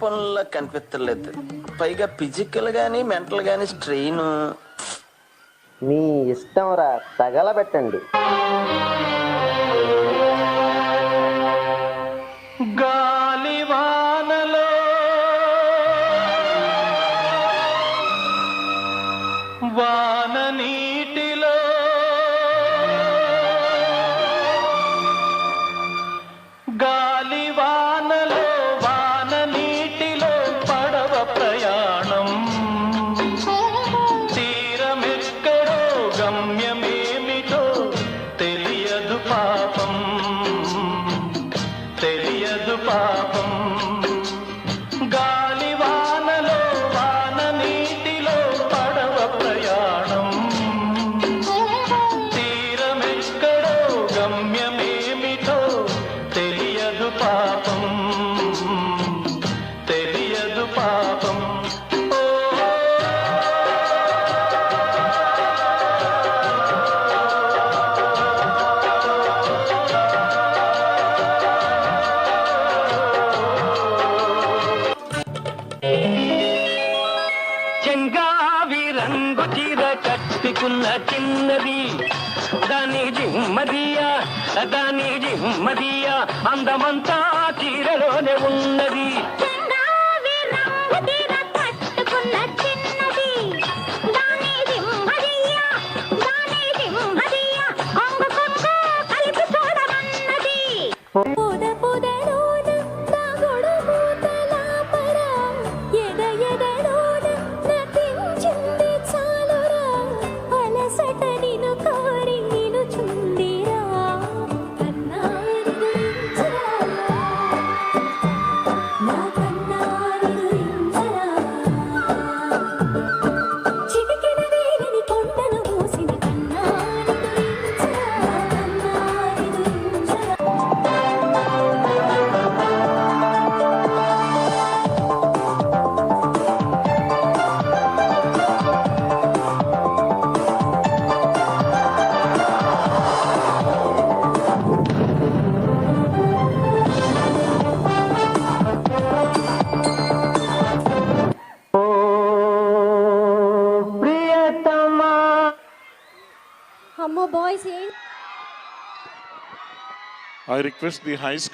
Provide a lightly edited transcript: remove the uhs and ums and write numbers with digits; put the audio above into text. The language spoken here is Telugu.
పనుల్లో కనిపించలేదు. పైగా ఫిజికల్ గానీ మెంటల్ గానీ స్ట్రెయిన్. మీ ఇష్టం రా, తగలబెట్టండి. గాలివానలో వాన నీటిలో గాలివానలో వాన నీటిలో పడవ ప్రయాణం. తీరమెక్కడో గమ్యమేమిటో తెలియదు పాపం, తెలియదు పాపం. గాలివానలో వాన నీటిలో పడవ ప్రయాణం. తీరమెక్కడో గమ్యమేమిటో తెలియదు పాపం, తెలియదు పాపం. చెంగావి రంగు చీర కట్టుకున్న చిన్నది, దాని జిమ్మదియా, దాని జిమ్మదియా, అందమంతా చీరలోనే ఉన్నది. Boys, I request the high school